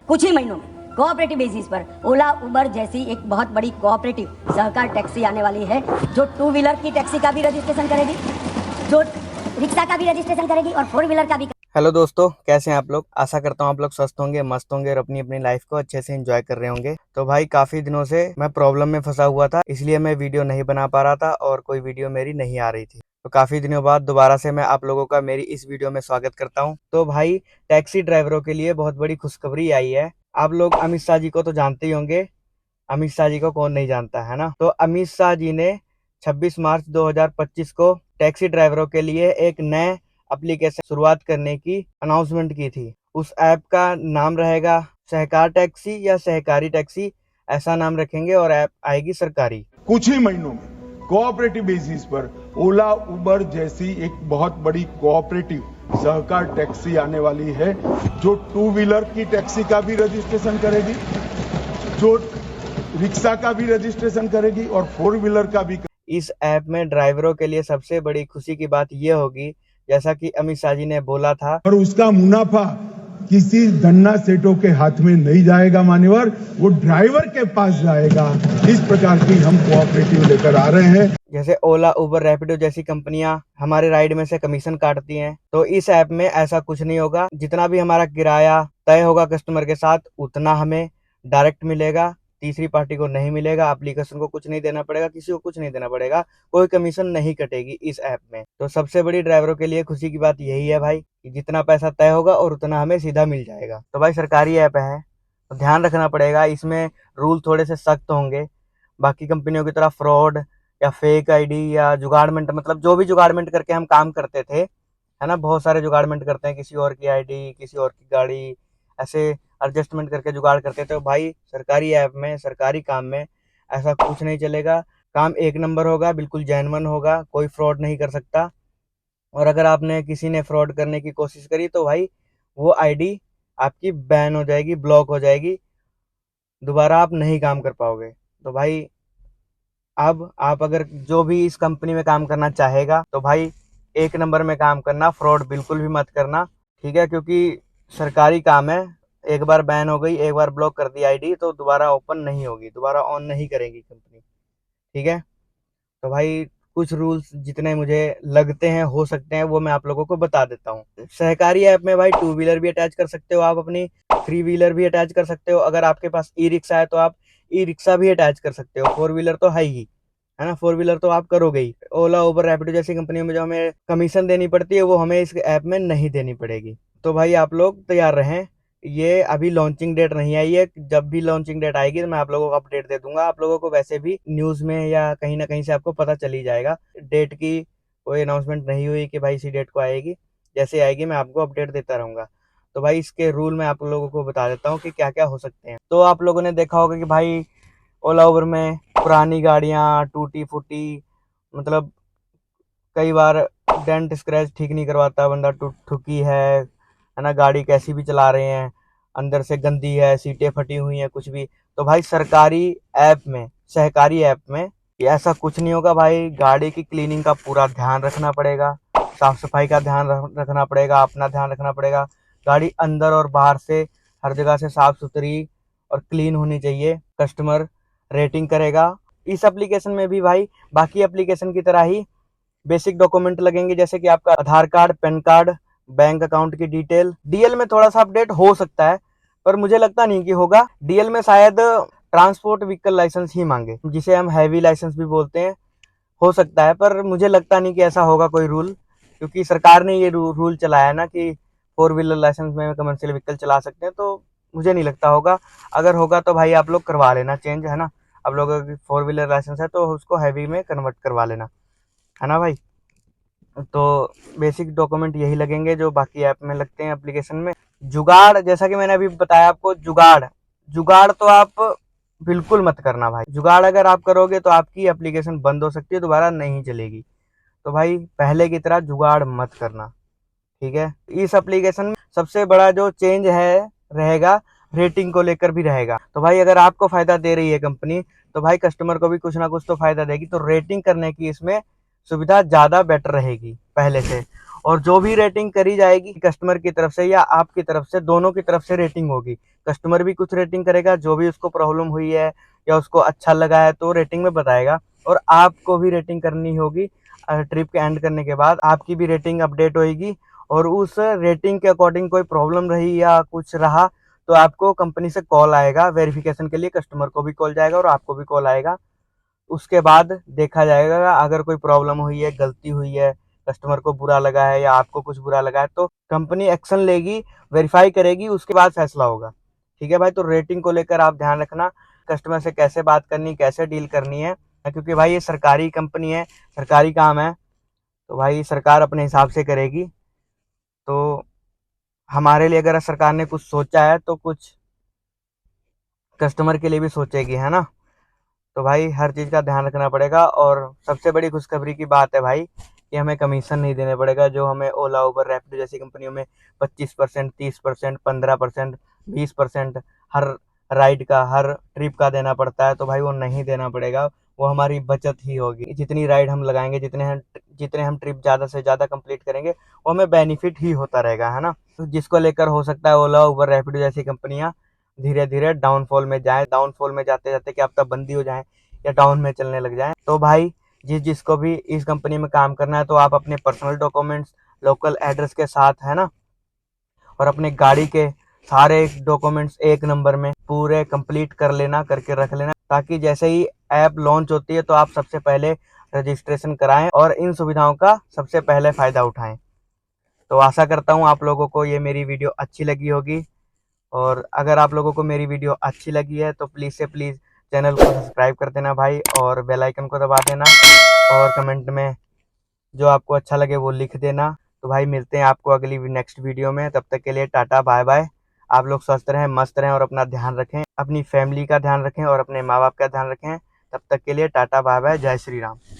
कुछ ही महीनों में कोऑपरेटिव बेसिस पर ओला उबर जैसी एक बहुत बड़ी कोऑपरेटिव सहकार टैक्सी आने वाली है, जो 2 व्हीलर की टैक्सी का भी रजिस्ट्रेशन करेगी, जो रिक्शा का भी रजिस्ट्रेशन करेगी और 4 व्हीलर का भी। हेलो दोस्तों, कैसे हैं आप लोग। आशा करता हूँ आप लोग स्वस्थ होंगे, मस्त होंगे और अपनी अपनी लाइफ को अच्छे से एंजॉय कर रहे होंगे। तो भाई काफी दिनों से मैं प्रॉब्लम में फंसा हुआ था, इसलिए मैं वीडियो नहीं बना पा रहा था और कोई वीडियो मेरी नहीं आ रही थी। तो काफी दिनों बाद दोबारा से मैं आप लोगों का मेरी इस वीडियो में स्वागत करता हूँ। तो भाई टैक्सी ड्राइवरों के लिए बहुत बड़ी खुशखबरी आई है। आप लोग अमित शाह जी को तो जानते ही होंगे, अमित शाह जी को कौन नहीं जानता है ना। तो अमित शाह जी ने 26 मार्च 2025 को टैक्सी ड्राइवरों के लिए एक नए एप्लीकेशन शुरुआत करने की अनाउंसमेंट की थी। उस ऐप का नाम रहेगा सहकार टैक्सी या सहकारी टैक्सी, ऐसा नाम रखेंगे और ऐप आएगी सरकारी। कुछ ही महीनों में कोऑपरेटिव बेसिस पर ओला उबर जैसी एक बहुत बड़ी कोऑपरेटिव सहकार टैक्सी आने वाली है, जो 2 व्हीलर की टैक्सी का भी रजिस्ट्रेशन करेगी, जो रिक्शा का भी रजिस्ट्रेशन करेगी और 4 व्हीलर का भी। इस ऐप में ड्राइवरों के लिए सबसे बड़ी खुशी की बात यह होगी, जैसा कि अमित शाह जी ने बोला था, और उसका मुनाफा किसी धन्ना सेठों के हाथ में नहीं जाएगा मान्यवर, वो ड्राइवर के पास जाएगा। इस प्रकार की हम कोऑपरेटिव लेकर आ रहे हैं। जैसे ओला उबर रैपिडो जैसी कंपनियां हमारे राइड में से कमीशन काटती हैं, तो इस ऐप में ऐसा कुछ नहीं होगा। जितना भी हमारा किराया तय होगा कस्टमर के साथ, उतना हमें डायरेक्ट मिलेगा, तीसरी पार्टी को नहीं मिलेगा। एप्लीकेशन को कुछ नहीं देना पड़ेगा, किसी को कुछ नहीं देना पड़ेगा, कोई कमीशन नहीं कटेगी इस ऐप में। तो सबसे बड़ी ड्राइवरों के लिए खुशी की बात यही है भाई, कि जितना पैसा तय होगा और उतना हमें सीधा मिल जाएगा। तो भाई सरकारी ऐप है तो ध्यान रखना पड़ेगा, इसमें रूल थोड़े से सख्त होंगे। बाकी कंपनियों की तरह फ्रॉड या फेक आईडी या जुगाड़मेंट, मतलब जो भी जुगाड़मेंट करके हम काम करते थे, है ना, बहुत सारे जुगाड़मेंट करते हैं, किसी और की आईडी, किसी और की गाड़ी, ऐसे एडजस्टमेंट करके जुगाड़ करते थे। तो भाई सरकारी ऐप में, सरकारी काम में ऐसा कुछ नहीं चलेगा। काम एक नंबर होगा, बिल्कुल जेन्युइन होगा, कोई फ्रॉड नहीं कर सकता। और अगर आपने किसी ने फ्रॉड करने की कोशिश करी तो भाई वो आईडी आपकी बैन हो जाएगी, ब्लॉक हो जाएगी, दोबारा आप नहीं काम कर पाओगे। तो भाई अब आप अगर जो भी इस कंपनी में काम करना चाहेगा तो भाई एक नंबर में काम करना, फ्रॉड बिल्कुल भी मत करना, ठीक है। क्योंकि सरकारी काम है, एक बार बैन हो गई, एक बार ब्लॉक कर दी आईडी तो दोबारा ओपन नहीं होगी, दोबारा ऑन नहीं करेगी कंपनी, ठीक है। तो भाई कुछ रूल्स जितने मुझे लगते हैं हो सकते हैं वो मैं आप लोगों को बता देता हूँ। सहकारी ऐप में भाई 2 व्हीलर भी अटैच कर सकते हो आप, अपनी 3 व्हीलर भी अटैच कर सकते हो। अगर आपके पास ई रिक्शा है तो आप ई रिक्शा भी अटैच कर सकते हो। 4 व्हीलर तो है ना, 4 व्हीलर तो आप करोगे ही। ओला उबर रैपिडो जैसी कंपनियों में जो हमें कमीशन देनी पड़ती है वो हमें इस ऐप में नहीं देनी पड़ेगी। तो भाई आप लोग तैयार रहें, ये अभी लॉन्चिंग डेट नहीं आई है। जब भी लॉन्चिंग डेट आएगी तो मैं आप लोगों को अपडेट दे दूंगा। आप लोगों को वैसे भी न्यूज में या कहीं ना कहीं से आपको पता चल ही जाएगा। डेट की कोई अनाउंसमेंट नहीं हुई कि भाई इसी डेट को आएगी, जैसे आएगी मैं आपको अपडेट देता रहूंगा। तो भाई इसके रूल मैं आप लोगों को बता देता हूँ कि क्या क्या हो सकते हैं। तो आप लोगों ने देखा होगा कि भाई ओला उबर में पुरानी गाड़ियाँ टूटी फूटी, मतलब कई बार डेंट स्क्रैच ठीक नहीं करवाता बंदा, टूट ठुकी है ना, गाड़ी कैसी भी चला रहे हैं, अंदर से गंदी है, सीटें फटी हुई हैं, कुछ भी। तो भाई सरकारी ऐप में, सहकारी ऐप में ये ऐसा कुछ नहीं होगा भाई। गाड़ी की क्लीनिंग का पूरा ध्यान रखना पड़ेगा, साफ सफाई का ध्यान रखना पड़ेगा, अपना ध्यान रखना पड़ेगा। गाड़ी अंदर और बाहर से हर जगह से साफ सुथरी और क्लीन होनी चाहिए। कस्टमर रेटिंग करेगा। इस एप्लीकेशन में भी भाई बाकी एप्लीकेशन की तरह ही बेसिक डॉक्यूमेंट लगेंगे, जैसे कि आपका Aadhaar card, PAN card, bank account की डिटेल। डीएल में थोड़ा सा अपडेट हो सकता है, पर मुझे लगता नहीं कि होगा। डीएल में शायद ट्रांसपोर्ट व्हीकल लाइसेंस ही मांगे, जिसे हम हैवी लाइसेंस भी बोलते हैं। हो सकता है, पर मुझे लगता नहीं कि ऐसा होगा कोई रूल, क्योंकि सरकार ने ये रूल चलाया ना कि 4 व्हीलर लाइसेंस में कमर्शियल व्हीकल चला सकते हैं। तो मुझे नहीं लगता होगा। अगर होगा तो भाई आप लोग करवा लेना चेंज, है ना। आप लोग अगर 4 व्हीलर लाइसेंस है तो उसको हैवी में कन्वर्ट करवा लेना, है ना भाई। तो बेसिक डॉक्यूमेंट यही लगेंगे जो बाकी ऐप में लगते हैं, एप्लीकेशन में। जुगाड़, जैसा कि मैंने अभी बताया आपको, जुगाड़ जुगाड़ तो आप बिल्कुल मत करना भाई। जुगाड़ अगर आप करोगे तो आपकी एप्लीकेशन बंद हो सकती है, दोबारा नहीं चलेगी। तो भाई पहले की तरह जुगाड़ मत करना, ठीक है। इस एप्लीकेशन में सबसे बड़ा जो चेंज है रहेगा, रेटिंग को लेकर भी रहेगा। तो भाई अगर आपको फायदा दे रही है कंपनी, तो भाई कस्टमर को भी कुछ ना कुछ तो फायदा देगी। तो रेटिंग करने की इसमें सुविधा ज़्यादा बेटर रहेगी पहले से। और जो भी रेटिंग करी जाएगी कस्टमर की तरफ से या आपकी तरफ से, दोनों की तरफ से रेटिंग होगी। कस्टमर भी कुछ रेटिंग करेगा, जो भी उसको प्रॉब्लम हुई है या उसको अच्छा लगा है तो रेटिंग में बताएगा, और आपको भी रेटिंग करनी होगी। ट्रिप के एंड करने के बाद आपकी भी रेटिंग अपडेट होगी, और उस रेटिंग के अकॉर्डिंग कोई प्रॉब्लम रही या कुछ रहा तो आपको कंपनी से कॉल आएगा वेरिफिकेशन के लिए। कस्टमर को भी कॉल जाएगा और आपको भी कॉल आएगा। उसके बाद देखा जाएगा, अगर कोई प्रॉब्लम हुई है, गलती हुई है, कस्टमर को बुरा लगा है या आपको कुछ बुरा लगा है, तो कंपनी एक्शन लेगी, वेरीफाई करेगी, उसके बाद फैसला होगा। ठीक है भाई, तो रेटिंग को लेकर आप ध्यान रखना, कस्टमर से कैसे बात करनी, कैसे डील करनी है, क्योंकि भाई ये सरकारी कंपनी है, सरकारी काम है, तो भाई सरकार अपने हिसाब से करेगी। तो हमारे लिए अगर सरकार ने कुछ सोचा है तो कुछ कस्टमर के लिए भी सोचेगी, है ना। तो भाई हर चीज़ का ध्यान रखना पड़ेगा। और सबसे बड़ी खुशखबरी की बात है भाई कि हमें कमीशन नहीं देने पड़ेगा, जो हमें ओला, उबर, रैपिडो जैसी कंपनियों में 25%, 30%, 15%, 20% हर राइड का, हर ट्रिप का देना पड़ता है, तो भाई वो नहीं देना पड़ेगा। वो हमारी बचत ही होगी। जितनी राइड हम लगाएंगे, जितने हम ट्रिप ज़्यादा से ज़्यादा कंप्लीट करेंगे, वो हमें बेनिफिट ही होता रहेगा, है ना। तो जिसको लेकर हो सकता है ओला, उबर, रैपिडो जैसी कंपनियां धीरे धीरे डाउनफॉल में जाए, डाउनफॉल में जाते जाते क्या पता बंदी हो जाए या डाउन में चलने लग जाए। तो भाई जिसको भी इस कंपनी में काम करना है, तो आप अपने पर्सनल डॉक्यूमेंट्स लोकल एड्रेस के साथ, है ना, और अपने गाड़ी के सारे डॉक्यूमेंट्स एक नंबर में पूरे कंप्लीट कर लेना, करके रख लेना, ताकि जैसे ही ऐप लॉन्च होती है तो आप सबसे पहले रजिस्ट्रेशन कराएं और इन सुविधाओं का सबसे पहले फ़ायदा उठाएं। तो आशा करता हूँ आप लोगों को ये मेरी वीडियो अच्छी लगी होगी, और अगर आप लोगों को मेरी वीडियो अच्छी लगी है तो प्लीज़ से प्लीज़ चैनल को सब्सक्राइब कर देना भाई, और बेल आइकन को दबा देना, और कमेंट में जो आपको अच्छा लगे वो लिख देना। तो भाई मिलते हैं आपको अगली नेक्स्ट वीडियो में, तब तक के लिए टाटा बाय बाय। आप लोग स्वस्थ रहें, मस्त रहें और अपना ध्यान रखें, अपनी फैमिली का ध्यान रखें और अपने माँ बाप का ध्यान रखें। तब तक के लिए टाटा बाय बाय, जय श्री राम।